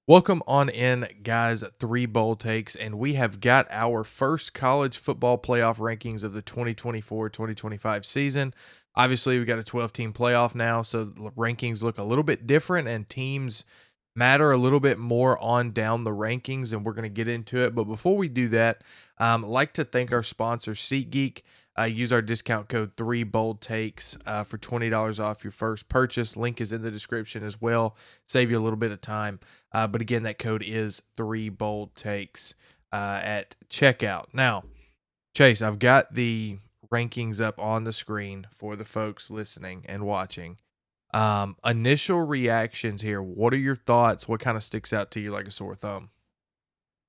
Welcome on in, guys. Three bowl takes, and we have got our first college football playoff rankings of the 2024-2025 season. Obviously, we got a 12-team playoff now, so the rankings look a little bit different, and teams matter a little bit more on down the rankings, and we're going to get into it. But before we do that, I'd like to thank our sponsor, SeatGeek. Use our discount code 3BoldTakes for $20 off your first purchase. Link is in the description as well. Save you a little bit of time. But again, that code is 3BoldTakes at checkout. Now, Chase, I've got the rankings up on the screen for the folks listening and watching. Initial reactions here. What are your thoughts? What kind of sticks out to you like a sore thumb?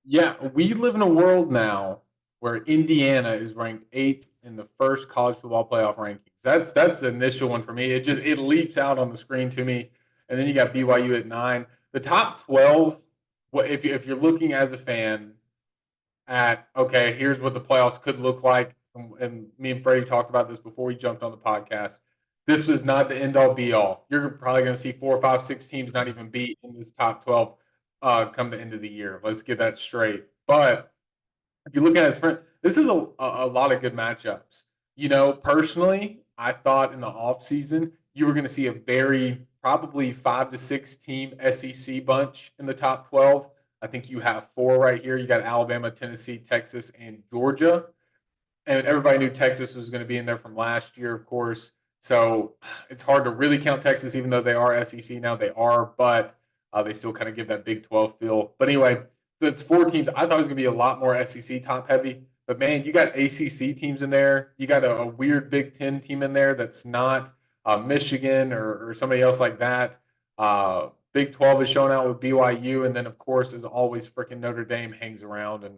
Yeah, we live in a world now where Indiana is ranked eighth in the first college football playoff rankings. That's the initial one for me. It leaps out on the screen to me, and then you got BYU at 9. The top 12. If you're looking as a fan at okay, here's what the playoffs could look like, and me and Freddie talked about this before we jumped on the podcast. This was not the end all be all. You're probably going to see 4, 5, 6 teams not even be in this top 12 come the end of the year. Let's get that straight. But if you look at his friend, this is a lot of good matchups. Personally, I thought in the offseason you were going to see a very probably 5 to 6 team SEC bunch in the top 12. I think you have four right here. You got Alabama, Tennessee, Texas, and Georgia. And everybody knew Texas was going to be in there from last year, of course. So it's hard to really count Texas, even though they are SEC now. They are, but they still kind of give that Big 12 feel. But anyway, so it's four teams. I thought it was going to be a lot more SEC top heavy. But man, you got ACC teams in there. You got a weird Big 10 team in there that's not Michigan or somebody else like that. Big 12 is showing out with BYU. And then, of course, as always, freaking Notre Dame hangs around. And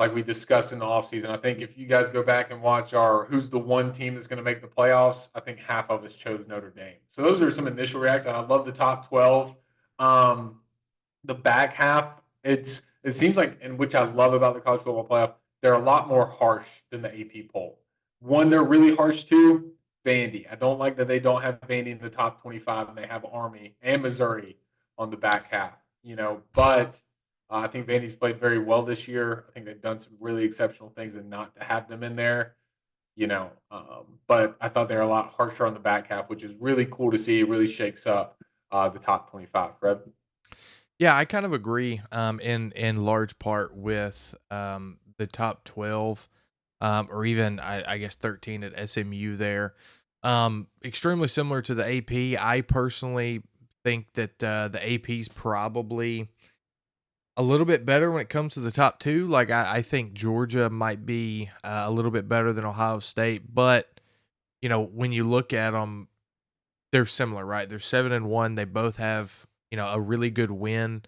like we discussed in the offseason. I think if you guys go back and watch our who's the one team that's going to make the playoffs, I think half of us chose Notre Dame. So those are some initial reactions. I love the top 12. Um, the back half, it seems like, and which I love about the college football playoff, they're a lot more harsh than the AP poll. One, they're really harsh too. Vandy. I don't like that they don't have Vandy in the top 25 and they have Army and Missouri on the back half. But I think Vandy's played very well this year. I think they've done some really exceptional things, and not to have them in there, but I thought they were a lot harsher on the back half, which is really cool to see. It really shakes up the top 25. Fred. Yeah, I kind of agree in large part with the top 12 or even I guess 13 at SMU there. Extremely similar to the AP. I personally think that the AP's probably a little bit better when it comes to the top two. Like I think Georgia might be a little bit better than Ohio State, but when you look at them, they're similar, right? They're 7-1. They both have a really good win,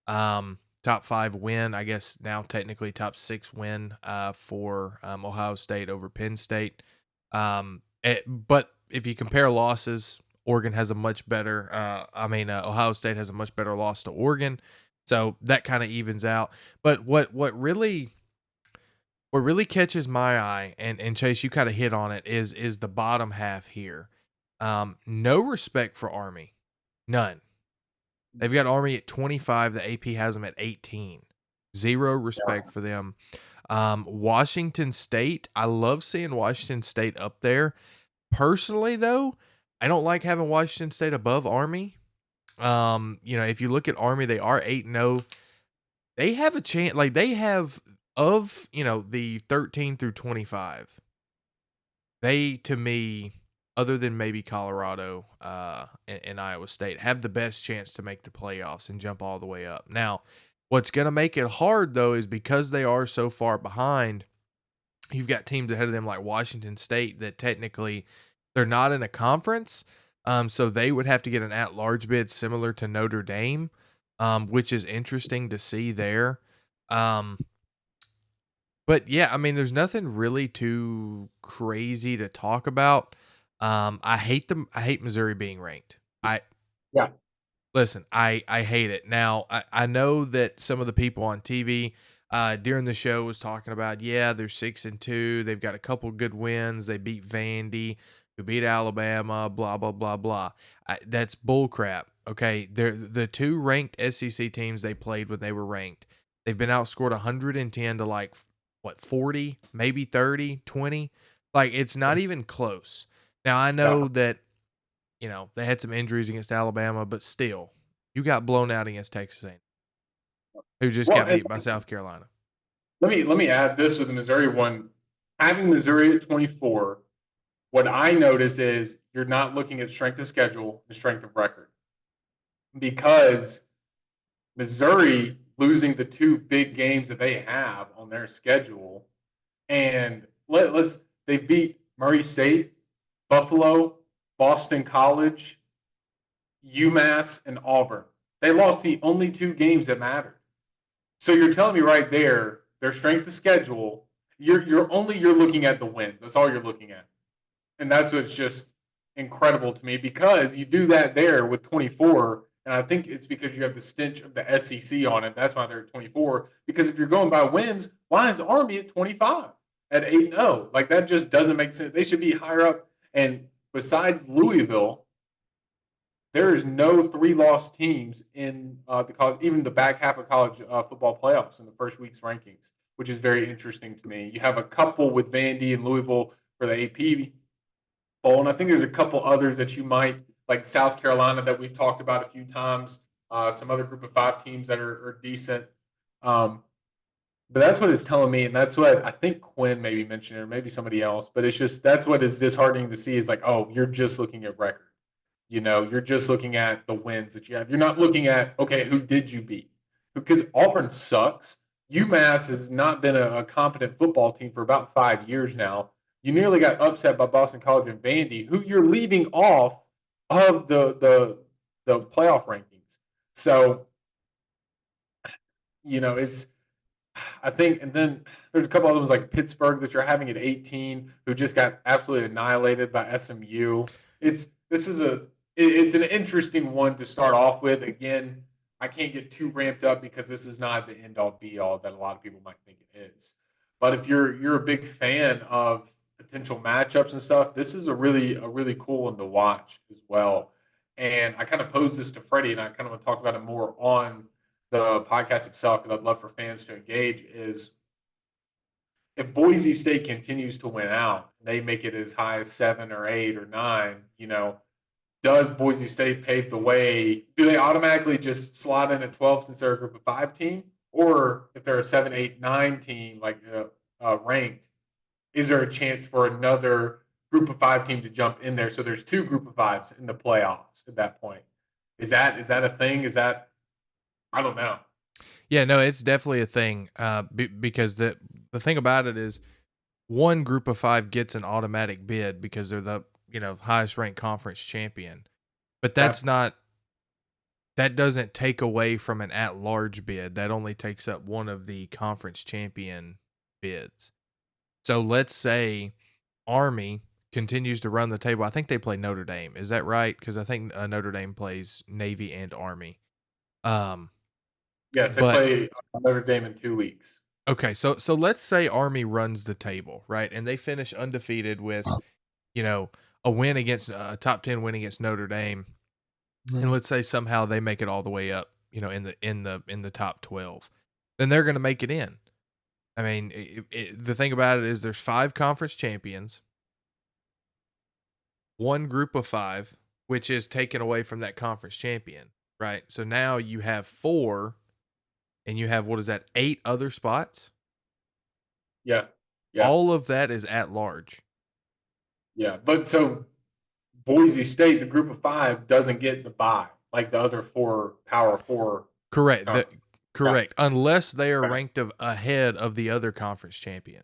top five win. I guess now technically top six win for Ohio State over Penn State. But if you compare losses, Oregon has a much better. Ohio State has a much better loss to Oregon, so that kind of evens out. But what really catches my eye, and Chase, you kind of hit on it, is the bottom half here. No respect for Army, none. They've got Army at 25. The AP has them at 18. Zero respect for them. Washington State, I love seeing Washington State up there. Personally, though, I don't like having Washington State above Army. If you look at Army, they are 8-0. They have a chance, like they have of, the 13 through 25. They, to me, other than maybe Colorado and Iowa State, have the best chance to make the playoffs and jump all the way up. Now, what's going to make it hard, though, is because they are so far behind, you've got teams ahead of them like Washington State that technically they're not in a conference, so they would have to get an at-large bid similar to Notre Dame, which is interesting to see there. But yeah, I mean, there's nothing really too crazy to talk about. I hate them. I hate Missouri being ranked. I Yeah. listen. I hate it. Now I know that some of the people on TV during the show was talking about, yeah, they're 6-2. They've got a couple good wins. They beat Vandy, who beat Alabama. Blah blah blah blah. That's bull crap. Okay, they're the two ranked SEC teams they played when they were ranked. They've been outscored 110 to like what 40, maybe 30, 20. Like it's not even close. Now I Yeah. know that they had some injuries against Alabama, but still, you got blown out against Texas A&M, who just Well, got and beat by South Carolina. let me add this with the Missouri one. Having Missouri at 24, what I notice is you're not looking at strength of schedule and strength of record because Missouri losing the two big games that they have on their schedule, and let's they beat Murray State, Buffalo, Boston College, UMass, and Auburn. They lost the only two games that mattered. So you're telling me right there, their strength of schedule, you're looking at the win. That's all you're looking at. And that's what's just incredible to me because you do that there with 24. And I think it's because you have the stench of the SEC on it. That's why they're at 24. Because if you're going by wins, why is Army at 25 at 8-0? Like that just doesn't make sense. They should be higher up. And besides Louisville, there's no three-loss teams in the college, even the back half of college football playoffs in the first week's rankings, which is very interesting to me. You have a couple with Vandy and Louisville for the AP bowl, and I think there's a couple others that you might like South Carolina that we've talked about a few times. Some other group of five teams that are decent. Um, but that's what it's telling me, and that's what I think Quinn maybe mentioned, or maybe somebody else. But it's just that's what is disheartening to see is like, oh, you're just looking at record. You're just looking at the wins that you have. You're not looking at, okay, who did you beat? Because Auburn sucks. UMass has not been a competent football team for about 5 years now. You nearly got upset by Boston College and Vandy, who you're leaving off of the playoff rankings. So, it's I think, and then there's a couple other ones like Pittsburgh that you're having at 18, who just got absolutely annihilated by SMU. It's this is a it's an interesting one to start off with. Again, I can't get too ramped up because this is not the end all be all that a lot of people might think it is. But if you're a big fan of potential matchups and stuff, this is a really cool one to watch as well. And I kind of posed this to Freddie, and I kind of want to talk about it more on the podcast itself because I'd love for fans to engage is if Boise State continues to win out, they make it as high as 7 or 8 or 9, does Boise State pave the way? Do they automatically just slot in at 12 since they're a group of five team? Or if they're a 7, 8, 9 team, like ranked, is there a chance for another group of five team to jump in there? So there's two group of fives in the playoffs at that point. Is that a thing? I don't know. Yeah, no, it's definitely a thing. Because the thing about it is, one group of five gets an automatic bid because they're the highest ranked conference champion. But Yeah. that doesn't take away from an at large bid. That only takes up one of the conference champion bids. So let's say Army continues to run the table. I think they play Notre Dame. Is that right? Because I think Notre Dame plays Navy and Army. Um, Yes, they but play Notre Dame in 2 weeks. okay, so let's say Army runs the table, right? And they finish undefeated with, a win against a top 10 win against Notre Dame. And let's say somehow they make it all the way up, in the top 12. Then they're going to make it in. I mean, the thing about it is there's 5 conference champions, one group of 5, which is taken away from that conference champion, right? So now you have 4, and you have, what is that, 8 other spots? Yeah, yeah, All of that is at large. yeah. But so Boise State, the group of five, doesn't get the bye like the other four Power Four Correct. conference. Yeah. Correct. Unless they are Okay. ranked ahead of the other conference champion.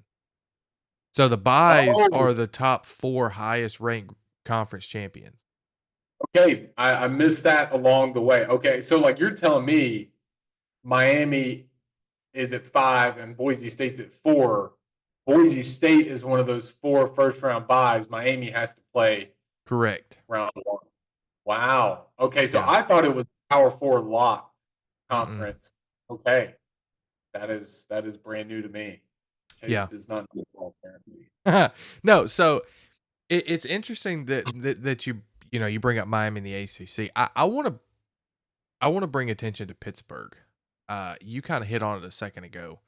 So the buys Oh, are the top 4 highest ranked conference champions. okay. I missed that along the way. Okay, so like you're telling me Miami is at 5 and Boise State's at 4. Boise State is one of those 4 first round buys. Miami has to play Correct. round one. Wow. Okay, so Yeah. I thought it was Power Four lock Mm-mm. conference. Okay, that is brand new to me. Chase Yeah. does not know football apparently. No, so it's interesting that you bring up Miami in the ACC. I want to I want to bring attention to Pittsburgh. You kind of hit on it a second ago.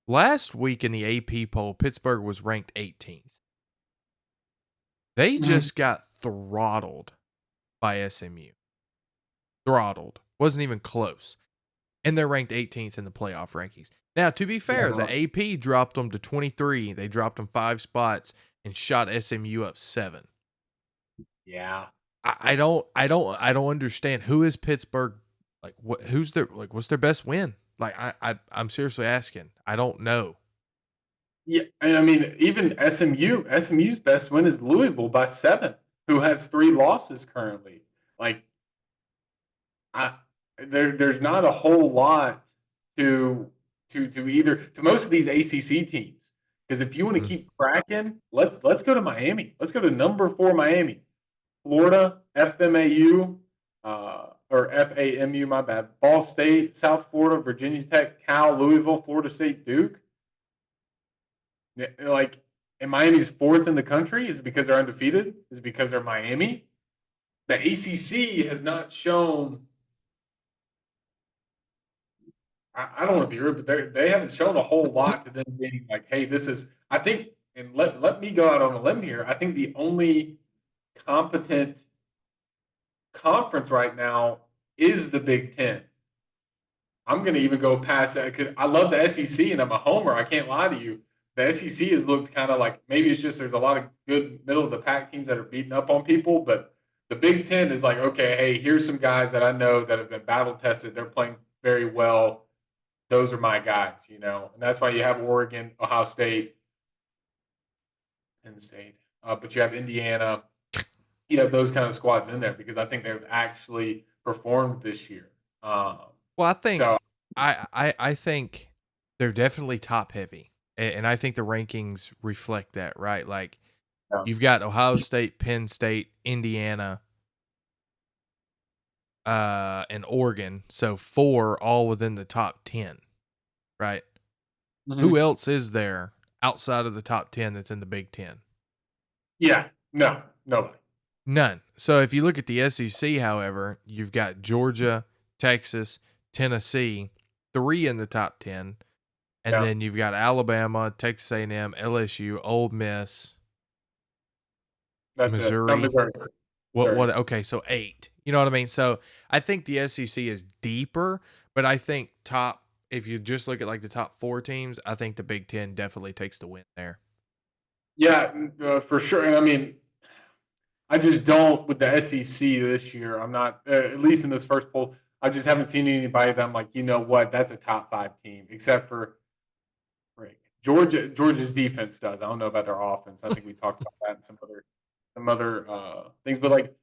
Last week in the AP poll, Pittsburgh was ranked 18th. They Mhm. just got throttled by SMU. Throttled. Wasn't even close. And they're ranked 18th in the playoff rankings. Now, to be fair, the Yeah. AP dropped them to 23. They dropped them 5 spots and shot SMU up 7. Yeah. I don't understand. Who is Pittsburgh? Like, who's their, like, what's their best win? Like, I'm seriously asking. I don't know. Yeah, and I mean, even SMU's best win is Louisville by 7, who has 3 losses currently. Like, I there's not a whole lot to either to most of these ACC teams. Because if you want to Mm. keep cracking, let's go to Miami. Let's go to number 4 Miami. Florida, FMAU, or FAMU, my bad. Ball State, South Florida, Virginia Tech, Cal, Louisville, Florida State, Duke. Yeah, like, and Miami's 4th in the country. Is it because they're undefeated? Is it because they're Miami? The ACC has not shown. I don't want to be rude, but they haven't shown a whole lot to them being like, hey, this is. I think, and let me go out on a limb here. I think the only competent conference right now is the Big Ten. I'm going to even go past that because I love the SEC and I'm a homer. I can't lie to you. The SEC has looked kind of like maybe it's just there's a lot of good middle of the pack teams that are beating up on people, but the Big Ten is like, okay, hey, here's some guys that I know that have been battle tested. They're playing very well. Those are my guys, and that's why you have Oregon, Ohio State, Penn State, but you have Indiana. You have those kind of squads in there because I think they've actually performed this year. Um, Well, I think so I think they're definitely top heavy, and I think the rankings reflect that, right? Like yeah. you've got Ohio State, Penn State, Indiana, and Oregon, so 4 all within the top 10, right? Who Mhm. else is there outside of the top 10 that's in the Big Ten? Yeah, no, nobody. None. So if you look at the SEC, however, you've got Georgia, Texas, Tennessee, 3 in the top 10, and Yeah, then you've got Alabama, Texas A&M, LSU, Ole Miss, that's it. No, Missouri. Missouri. What Missouri. okay, so 8. You know what I mean? So I think the SEC is deeper, but I think top if you just look at like the top 4 teams, I think the Big 10 definitely takes the win there. Yeah, for sure. And I mean, I just don't with the SEC this year. I'm not at least in this first poll. I just haven't seen anybody that I'm like, you know what, that's a top 5 team, except for Rick. Georgia. Georgia's defense does. I don't know about their offense. I think we talked about that and some other things, but like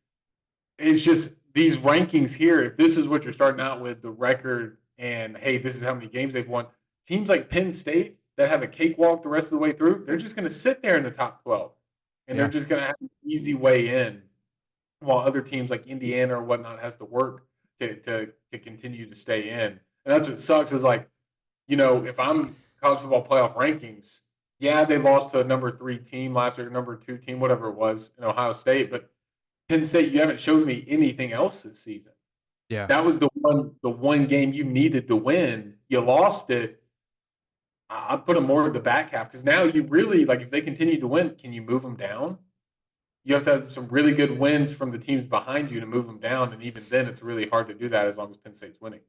it's just these rankings here. If this is what you're starting out with, the record, and hey, this is how many games they've won. Teams like Penn State that have a cakewalk the rest of the way through, they're just going to sit there in the top 12, and they're Yeah. just going to have an easy way in. While other teams like Indiana or whatnot has to work to continue to stay in, and that's what sucks. Is like if I'm college football playoff rankings, yeah, they lost to a number 3 team last week, number 2 team, whatever it was in Ohio State, but Penn State, you haven't showed me anything else this season. Yeah. That was the one game you needed to win. You lost it. I put them more at the back half because now you really like if they continue to win, can you move them down? You have to have some really good wins from the teams behind you to move them down, and even then, it's really hard to do that as long as Penn State's winning.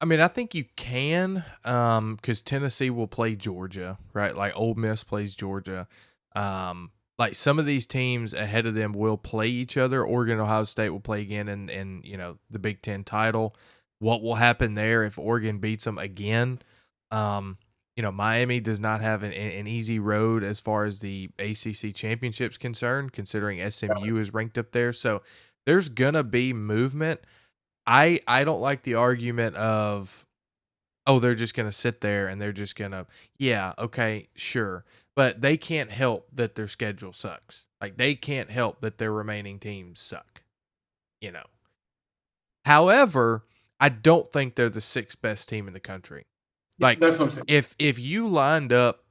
I mean, I think you can, because Tennessee will play Georgia, right? Like Ole Miss plays Georgia. Like some of these teams ahead of them will play each other. Oregon, Ohio State will play again in the Big Ten title. What will happen there if Oregon beats them again? Miami does not have an easy road as far as the ACC championship's concerned, considering SMU is ranked up there. So there's gonna be movement. I don't like the argument of, "Oh, they're just gonna sit there and they're just gonna." Yeah, okay, sure, but they can't help that their schedule sucks. Like, they can't help that their remaining teams suck, you know? However, I don't think they're the 6th best team in the country. Yeah, Like, that's what I'm saying. if you lined up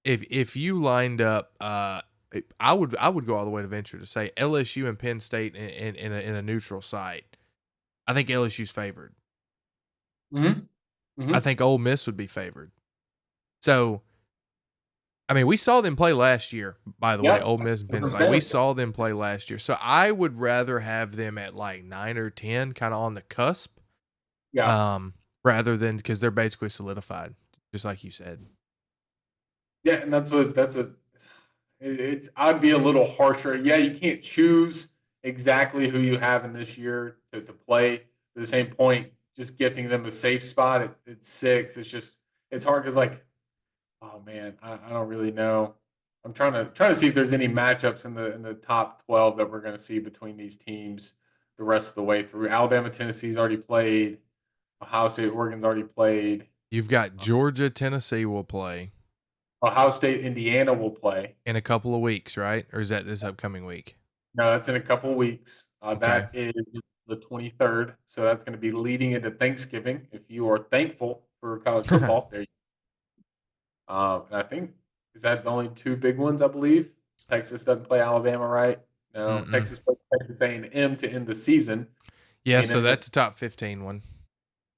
if you lined up, I would go all the way to venture to say LSU and Penn State in a neutral site. I think LSU's favored. Mm-hmm. I Mm-hmm. think Ole Miss would be favored. So, I mean, we saw them play last year, by the way, Yeah. Ole Miss and That's Penn what I'm State. We saying. saw them play last year. So I would rather have them at like 9 or 10, kind of on the cusp, Yeah. um, rather than because they're basically solidified, just like you said. Yeah, and that's what it's. I'd be a little harsher. Yeah, you can't choose exactly who you have in this year to play. At the same point, just gifting them a safe spot at 6. It's hard because like, oh man, I don't really know. I'm trying to see if there's any matchups in the top 12 that we're going to see between these teams the rest of the way through. Alabama, Tennessee's already played. Ohio State, Oregon's already played. You've got Georgia, Tennessee will play Ohio State, Indiana will play. in a couple of weeks, right? Or is that this upcoming week? No, that's in a couple weeks. Okay. That is the 23rd. So that's going to be leading into Thanksgiving. If you are thankful for college football, there. And I think is that the only two big ones. I believe Texas doesn't play Alabama, right? No, Mm-mm. Texas plays Texas A&M to end the season. Yeah, so A&M just that's a top 15 one.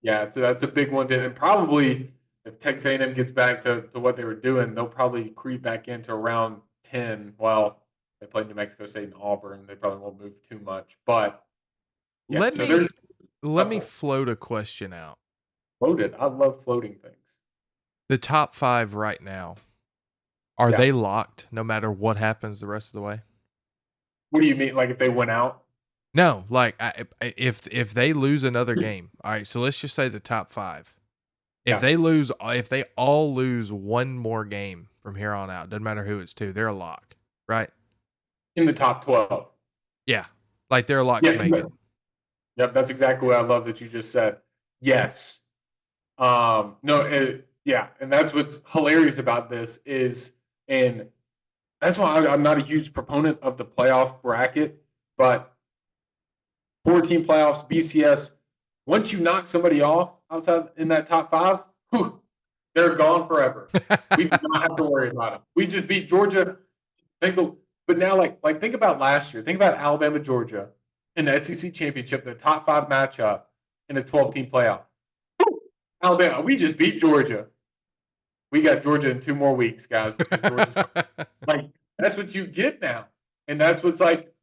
yeah, so that's a big one. And probably if Texas A&M gets back to what they were doing, they'll probably creep back into around 10. Well, they played New Mexico State and Auburn. They probably won't move too much, but yeah. Let So there's me a let me couple float a question out. floated. I love floating things. The top 5 right now, are Yeah. they locked no matter what happens the rest of the way? What do you mean? Like if they went out? No, like if they lose another game. All right, so let's just say the top 5. Yeah, If they all lose one more game from here on out, doesn't matter who it's to, they're a lock, right? in the top 12. Yeah. Like they're a lock to Yeah. make it. Yep. That's exactly what I love that you just said. Yes. No. Yeah. And that's what's hilarious about this is, and that's why I'm not a huge proponent of the playoff bracket, but 4-team playoffs, BCS. Once you knock somebody off outside in that top 5, whew, they're gone forever. We do not have to worry about them. We just beat Georgia. But now, like think about last year. Think about Alabama, Georgia in the SEC championship, the top 5 matchup in a 12-team playoff. Whew, Alabama, we just beat Georgia. We got Georgia in 2 more weeks, guys, because Georgia's like that's what you get now, and that's what's like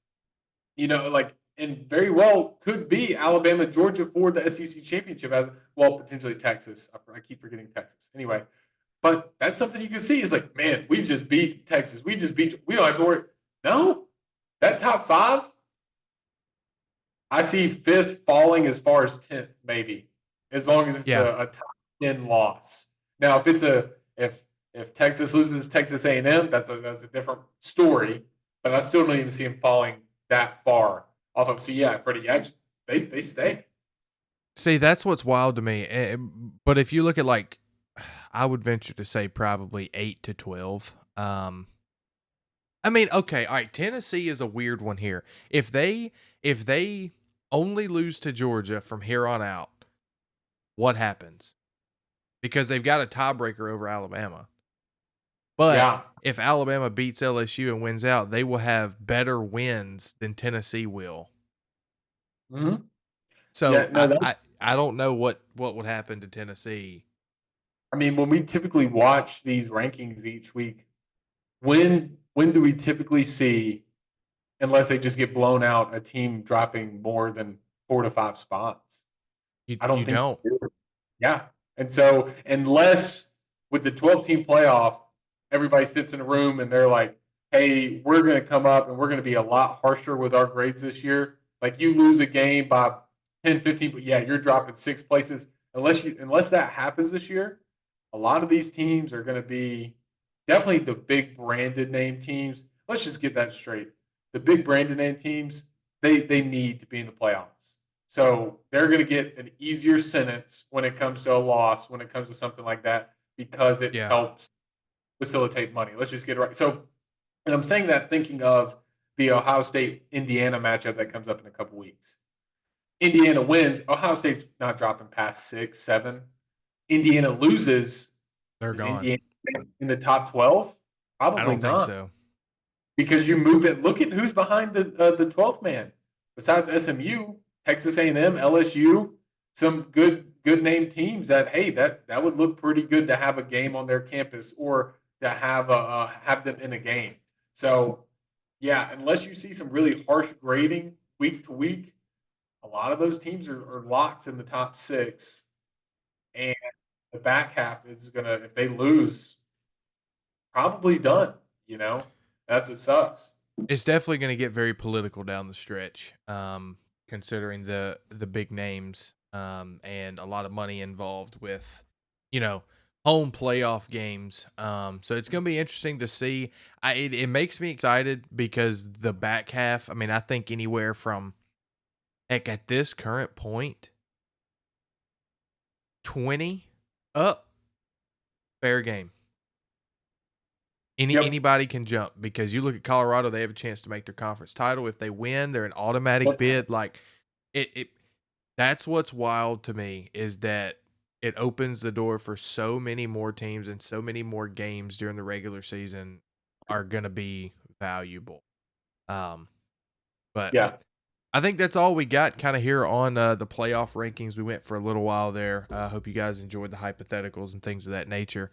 like, and very well could be Alabama, Georgia for the SEC championship as well, potentially Texas. I keep forgetting Texas. Anyway, but that's something you can see. Is like, man, we just beat Texas. We just beat. We don't have to worry. No, that top 5, I see 5th falling as far as 10th, maybe, as long as it's Yeah. a top 10 loss. Now, if it's a if Texas loses Texas A&M, that's a different story. But I still don't even see them falling that far off of. So yeah, for the edge, they stay. See, that's what's wild to me. But if you look at like, I would venture to say probably 8 to 12. I mean, okay, all right. Tennessee is a weird one here. If they only lose to Georgia from here on out, what happens? Because they've got a tiebreaker over Alabama. But Yeah. if Alabama beats LSU and wins out, they will have better wins than Tennessee will. Hmm. So Yeah. No, that's. I don't know what would happen to Tennessee. I mean, when we typically watch these rankings each week, when do we typically see, unless they just get blown out, a team dropping more than 4 to 5 spots? I don't You think don't. they do. Yeah. And so, unless with the 12-team playoff, everybody sits in a room and they're like, hey, we're going to come up and we're going to be a lot harsher with our grades this year. Like you lose a game by 10, 15, but yeah, you're dropping 6 places. Unless that happens this year, a lot of these teams are going to be definitely the big branded name teams. Let's just get that straight. The big branded name teams, they need to be in the playoffs. So they're going to get an easier sentence when it comes to a loss, when it comes to something like that, because it Yeah. helps facilitate money. Let's just get it right. So, and I'm saying that thinking of the Ohio State Indiana matchup that comes up in a couple weeks. Indiana wins. Ohio State's not dropping past 6, 7. Indiana loses. They're Is gone. Indiana in the top 12? I Probably don't think not, so. because you move it. Look at who's behind the 12th man besides SMU. Texas A&M, LSU, some good name teams that hey that would look pretty good to have a game on their campus or to have them in a game. So yeah, unless you see some really harsh grading week to week, a lot of those teams are locks in the top six, and the back half is gonna if they lose, probably done. You know, that's what sucks. It's definitely going to get very political down the stretch, considering the big names and a lot of money involved with, you know, home playoff games. So it's going to be interesting to see. It makes me excited because the back half. I mean, I think anywhere from heck at this current point, 20 up, fair game. Yep. Anybody can jump because you look at Colorado, they have a chance to make their conference title. If they win, they're an automatic Yep. bid. Like it that's what's wild to me is that it opens the door for so many more teams and so many more games during the regular season are gonna be valuable. Um, but Yeah. I think that's all we got kind of here on the playoff rankings. We went for a little while there. I hope you guys enjoyed the hypotheticals and things of that nature.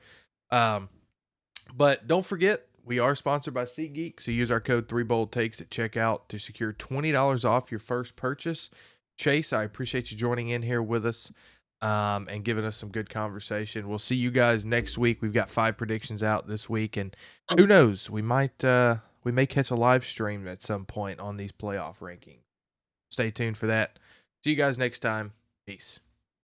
Um, but don't forget, we are sponsored by SeatGeek, so use our code 3BoldTakes at checkout to secure $20 off your first purchase. Chase, I appreciate you joining in here with us and giving us some good conversation. We'll see you guys next week. We've got 5 predictions out this week, and who knows, we may catch a live stream at some point on these playoff rankings. Stay tuned for that. See you guys next time. Peace.